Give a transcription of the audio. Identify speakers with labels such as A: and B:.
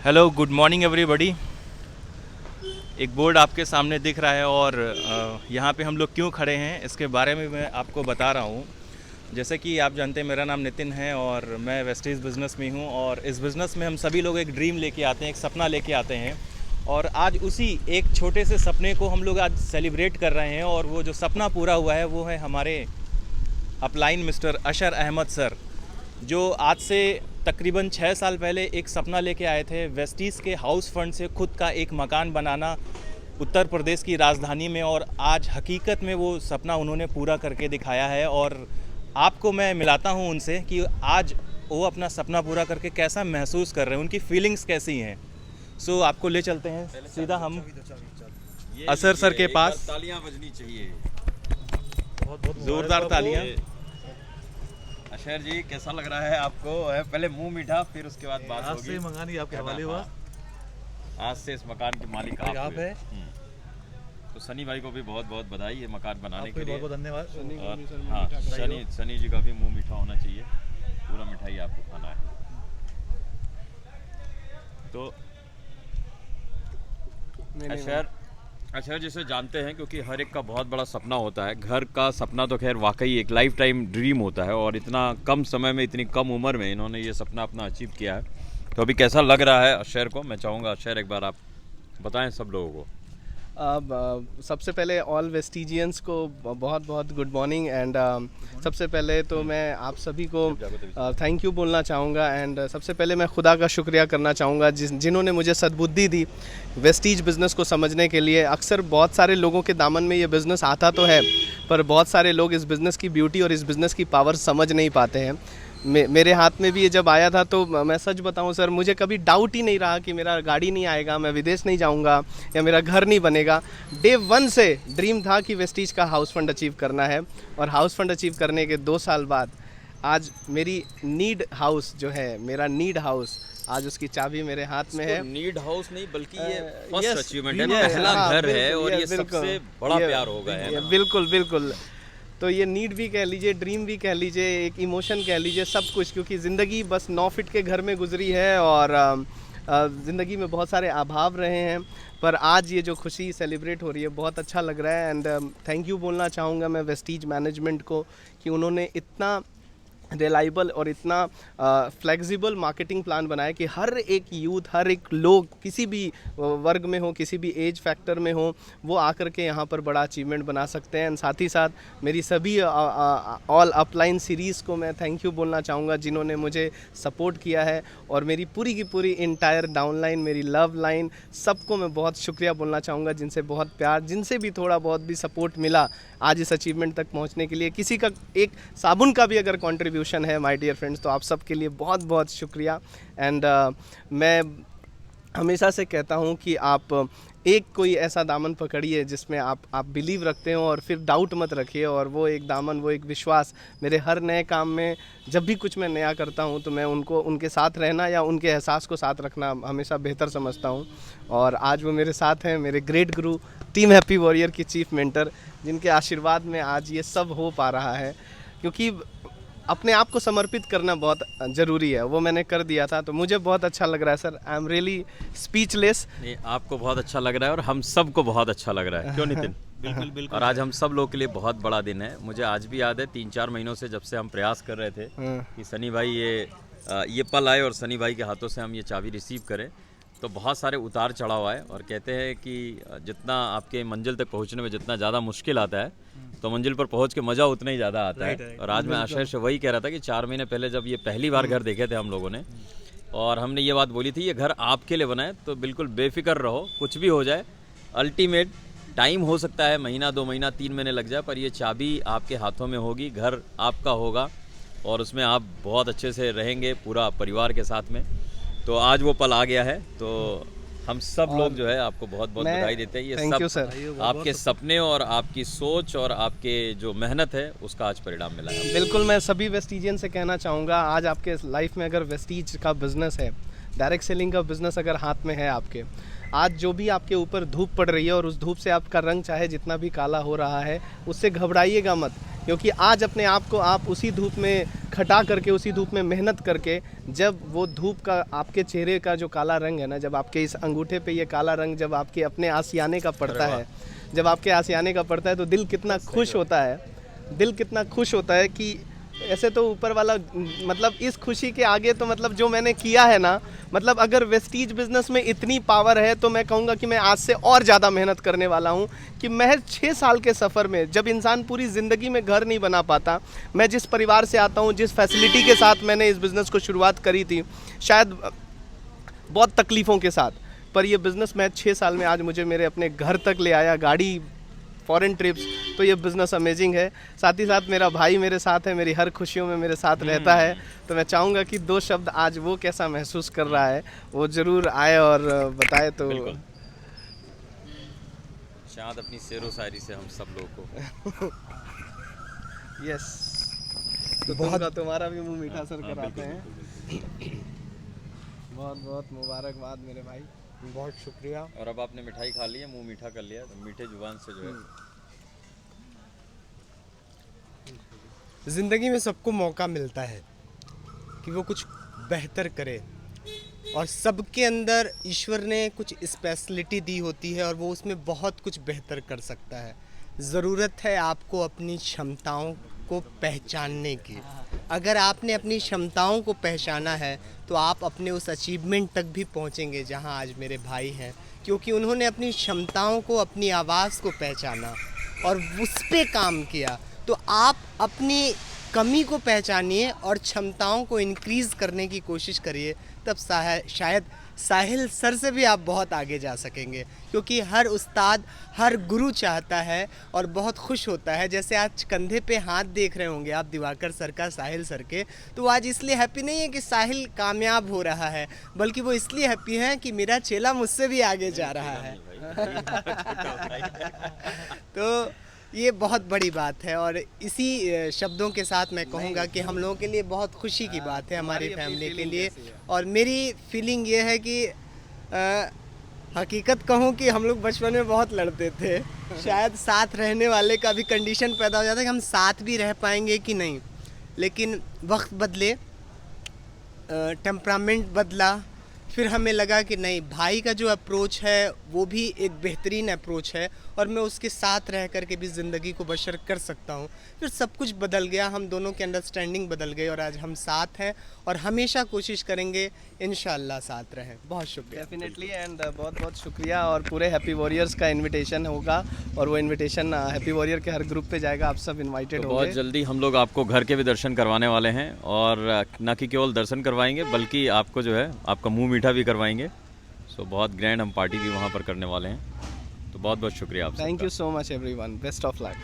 A: Hello, good morning everybody. एक board आपके सामने दिख रहा है और यहाँ पे हम लोग क्यों खड़े हैं इसके बारे में मैं आपको बता रहा हूँ। जैसे कि आप जानते हैं, मेरा नाम नितिन है और मैं वेस्टीज़ बिज़नेस में हूँ। और इस बिज़नेस में हम सभी लोग एक ड्रीम लेके आते हैं, एक सपना लेके आते हैं। और आज उसी एक छोटे से सपने को हम लोग आज सेलिब्रेट कर रहे हैं। और वो जो सपना पूरा हुआ है वो है हमारे अपलाइन मिस्टर अशर अहमद सर, जो आज से तकरीबन 6 साल पहले एक सपना लेके आए थे, वेस्टीज़ के हाउस फंड से खुद का एक मकान बनाना उत्तर प्रदेश की राजधानी में। और आज हकीकत में वो सपना उन्होंने पूरा करके दिखाया है। और आपको मैं मिलाता हूँ उनसे कि आज वो अपना सपना पूरा करके कैसा महसूस कर रहे हैं, उनकी फीलिंग्स कैसी हैं। सो आपको ले चलते हैं सीधा हम अशर सर के पास।
B: तालियां बजनी चाहिए,
C: बहुत
A: ज़ोरदार तालियां।
B: अशर जी कैसा लग रहा है आपको? पहले मुंह मीठा, फिर उसके बाद बात
C: आज
B: होगी।
C: से मंगानी आपके हवाले हुआ।
B: आज से इस मकान के मालिक आप
C: आप
B: हुए।
C: है।
B: तो सनी भाई को भी बहुत बहुत बधाई ये मकान बनाने
C: आपको
B: के लिए।
C: बहुत बहुत धन्यवाद।
B: और हाँ, सनी जी का भी मुंह मीठा होना चाहिए, पूरा मिठाई आपको खाना है। तो अशर जिसे जानते हैं, क्योंकि हर एक का बहुत बड़ा सपना होता है। घर का सपना तो खैर वाकई एक लाइफ टाइम ड्रीम होता है, और इतना कम समय में, इतनी कम उम्र में इन्होंने ये सपना अपना अचीव किया है। तो अभी कैसा लग रहा है अशर को? मैं चाहूँगा अशर एक बार आप बताएं सब लोगों को।
D: अब सबसे पहले ऑल वेस्टिजियंस को बहुत बहुत गुड मॉर्निंग। एंड सबसे पहले तो मैं आप सभी को थैंक यू बोलना चाहूँगा। एंड सबसे पहले मैं खुदा का शुक्रिया करना चाहूँगा जिन्होंने मुझे सद्बुद्धि दी वेस्टीज बिज़नेस को समझने के लिए। अक्सर बहुत सारे लोगों के दामन में ये बिज़नेस आता तो है, पर बहुत सारे लोग इस बिज़नेस की ब्यूटी और इस बिज़नेस की पावर समझ नहीं पाते हैं। मेरे हाथ में भी ये जब आया था तो मैं सच बताऊं सर, मुझे कभी डाउट ही नहीं रहा कि मेरा गाड़ी नहीं आएगा, मैं विदेश नहीं जाऊंगा या मेरा घर नहीं बनेगा। डे 1 से ड्रीम था कि वेस्टीज का हाउस फंड अचीव करना है। और हाउस फंड अचीव करने के 2 साल बाद आज मेरी नीड हाउस जो है, मेरा नीड हाउस, आज उसकी चाबी मेरे हाथ में है।
B: नीड हाउस नहीं बल्कि ये फर्स्ट
D: yes,
B: अचीवमेंट है,
D: yes,
B: पहला
D: हाँ,
B: घर है
D: बिल्कुल,
B: और ये
D: बिल्कुल,
B: सबसे बड़ा
D: ये
B: प्यार होगा है।
D: बिल्कुल बिल्कुल। तो ये नीड भी कह लीजिए, ड्रीम भी कह लीजिए, एक इमोशन कह लीजिए, सब कुछ। क्योंकि ज़िंदगी बस 9 फीट के घर में गुजरी है और ज़िंदगी में बहुत सारे अभाव रहे हैं, पर आज ये जो खुशी सेलिब्रेट हो रही है बहुत अच्छा लग रहा है। एंड थैंक यू बोलना चाहूँगा मैं वेस्टीज मैनेजमेंट को कि उन्होंने इतना रिलायबल और इतना फ्लेक्सिबल मार्केटिंग प्लान बनाया कि हर एक यूथ, हर एक लोग किसी भी वर्ग में हो, किसी भी एज फैक्टर में हो, वो आकर के यहाँ पर बड़ा अचीवमेंट बना सकते हैं। साथ ही साथ मेरी सभी ऑल अपलाइन सीरीज़ को मैं थैंक यू बोलना चाहूँगा जिन्होंने मुझे सपोर्ट किया है। और मेरी पूरी की पूरी इंटायर डाउनलाइन, मेरी लव लाइन, सबको मैं बहुत शुक्रिया बोलना चाहूँगा, जिनसे बहुत प्यार, जिनसे भी थोड़ा बहुत भी सपोर्ट मिला आज इस अचीवमेंट तक पहुँचने के लिए। किसी का एक साबुन का भी अगर कंट्रीब्यूशन है माय डियर फ्रेंड्स, तो आप सब के लिए बहुत बहुत शुक्रिया। एंड मैं हमेशा से कहता हूँ कि आप एक कोई ऐसा दामन पकड़िए जिसमें आप बिलीव रखते हो, और फिर डाउट मत रखिए। और वो एक दामन, वो एक विश्वास, मेरे हर नए काम में जब भी कुछ मैं नया करता हूँ तो मैं उनके साथ रहना या उनके एहसास को साथ रखना हमेशा बेहतर समझता हूँ। और आज वो मेरे साथ हैं, मेरे ग्रेट गुरु, टीम हैप्पी वॉरियर की चीफ मेंटर, जिनके आशीर्वाद में आज ये सब हो पा रहा है। क्योंकि अपने आप को समर्पित करना बहुत ज़रूरी है, वो मैंने कर दिया था, तो मुझे बहुत अच्छा लग रहा है sir. I am really speechless.
B: नहीं, आपको बहुत अच्छा लग रहा है और हम सबको बहुत अच्छा लग रहा है, क्यों नितिन?
A: बिल्कुल बिल्कुल।
B: और आज हम सब लोग के लिए बहुत बड़ा दिन है। मुझे आज भी याद है 3-4 महीनों से जब से हम प्रयास कर रहे थे कि सनी भाई ये पल आए और सनी भाई के हाथों से हम ये चाबी रिसीव करें। तो बहुत सारे उतार चढ़ाव आए, और कहते हैं कि जितना आपके मंजिल तक पहुंचने में जितना ज़्यादा मुश्किल आता है, तो मंजिल पर पहुंच के मज़ा उतना ही ज़्यादा आता है। और आज मैं आशय से वही कह रहा था कि 4 महीने पहले जब ये पहली बार घर देखे थे हम लोगों ने, और हमने ये बात बोली थी ये घर आपके लिए बना है, तो बिल्कुल बेफिक्र रहो, कुछ भी हो जाए। अल्टीमेट टाइम हो सकता है महीना, 2 महीना, 3 महीने लग जाए, पर ये चाबी आपके हाथों में होगी, घर आपका होगा और उसमें आप बहुत अच्छे से रहेंगे पूरा परिवार के साथ में। तो आज वो पल आ गया है, तो हम सब लोग जो है आपको बहुत बहुत बधाई देते हैं। ये सब आपके सपने और आपकी सोच और आपके जो मेहनत है उसका आज परिणाम मिला है।
D: बिल्कुल, मैं सभी वेस्टिजियन से कहना चाहूँगा, आज आपके लाइफ में अगर वेस्टीज का बिज़नेस है, डायरेक्ट सेलिंग का बिज़नेस अगर हाथ में है आपके, आज जो भी आपके ऊपर धूप पड़ रही है और उस धूप से आपका रंग चाहे जितना भी काला हो रहा है, उससे घबराइएगा मत। क्योंकि आज अपने आप को आप उसी धूप में खटा करके उसी धूप में मेहनत करके जब वो धूप का आपके चेहरे का जो काला रंग है ना, जब आपके इस अंगूठे पे ये काला रंग जब आपके अपने आशियाने का पड़ता है, जब आपके आशियाने का पड़ता है तो दिल कितना खुश होता है, दिल कितना खुश होता है कि ऐसे तो ऊपर वाला मतलब इस खुशी के आगे तो मतलब जो मैंने किया है ना, मतलब अगर वेस्टीज बिजनेस में इतनी पावर है तो मैं कहूँगा कि मैं आज से और ज़्यादा मेहनत करने वाला हूँ कि महज 6 साल के सफ़र में जब इंसान पूरी ज़िंदगी में घर नहीं बना पाता, मैं जिस परिवार से आता हूँ, जिस फैसिलिटी के साथ मैंने इस बिज़नेस को शुरुआत करी थी, शायद बहुत तकलीफ़ों के साथ, पर ये बिज़नेस मैं 6 साल में आज मुझे मेरे अपने घर तक ले आया, गाड़ी, फॉरेन ट्रिप्स, तो ये बिज़नेस अमेजिंग है। साथ ही साथ मेरा भाई मेरे साथ है, मेरी हर खुशियों में मेरे साथ रहता है, तो मैं चाहूँगा कि 2 शब्द आज वो कैसा महसूस कर रहा है वो ज़रूर आए और बताए। तो
B: शायद अपनी शेरो शायरी से हम सब लोग को
D: यस, तो तुम्हारा भी मुंह मीठा सर कराते हैं। बहुत बहुत मुबारकबाद मेरे भाई,
C: बहुत शुक्रिया।
B: और अब आपने मिठाई खा ली है, मुंह मीठा कर लिया, तो मीठे जुबान से जो है
E: ज़िंदगी में सबको मौका मिलता है कि वो कुछ बेहतर करे, और सबके अंदर ईश्वर ने कुछ स्पेशलिटी दी होती है और वो उसमें बहुत कुछ बेहतर कर सकता है। ज़रूरत है आपको अपनी क्षमताओं को पहचानने की। अगर आपने अपनी क्षमताओं को पहचाना है तो आप अपने उस अचीवमेंट तक भी पहुंचेंगे जहां आज मेरे भाई हैं, क्योंकि उन्होंने अपनी क्षमताओं को, अपनी आवाज़ को पहचाना और उस पे काम किया। तो आप अपनी कमी को पहचानिए और क्षमताओं को इंक्रीज़ करने की कोशिश करिए, तब शायद साहिल सर से भी आप बहुत आगे जा सकेंगे, क्योंकि हर उस्ताद, हर गुरु चाहता है और बहुत खुश होता है। जैसे आज कंधे पे हाथ देख रहे होंगे आप दिवाकर सर का, साहिल सर के, तो आज इसलिए हैप्पी नहीं है कि साहिल कामयाब हो रहा है, बल्कि वो इसलिए हैप्पी है कि मेरा चेला मुझसे भी आगे जा रहा है। तो ये बहुत बड़ी बात है, और इसी शब्दों के साथ मैं कहूँगा कि हम लोगों के लिए बहुत खुशी की बात है, हमारी फैमिली के लिए। और मेरी फीलिंग ये है कि हकीकत कहूँ कि हम लोग बचपन में बहुत लड़ते थे, शायद साथ रहने वाले का भी कंडीशन पैदा हो जाता है कि हम साथ भी रह पाएंगे कि नहीं, लेकिन वक्त बदले, टेम्परामेंट बदला, फिर हमें लगा कि नहीं, भाई का जो अप्रोच है वो भी एक बेहतरीन अप्रोच है और मैं उसके साथ रह कर के भी ज़िंदगी को बशर कर सकता हूँ। फिर सब कुछ बदल गया, हम दोनों की अंडरस्टैंडिंग बदल गई और आज हम साथ हैं और हमेशा कोशिश करेंगे इंशाल्लाह साथ रहें। बहुत शुक्रिया।
D: डेफिनेटली, एंड बहुत बहुत शुक्रिया। और पूरे हैप्पी वॉरियर्स का इनविटेशन होगा और वो इनविटेशन हैप्पी वॉरियर के हर ग्रुप पे जाएगा, आप सब इनवाइटेड
B: तो
D: होंगे।
B: बहुत जल्दी हम लोग आपको घर के भी दर्शन करवाने वाले हैं, और न कि केवल दर्शन करवाएंगे बल्कि आपको जो है आपका मुंह मीठा भी करवाएंगे। सो बहुत ग्रैंड हम पार्टी भी वहाँ पर करने वाले हैं। तो बहुत बहुत शुक्रिया आपका।
D: Thank you so much everyone, best of luck.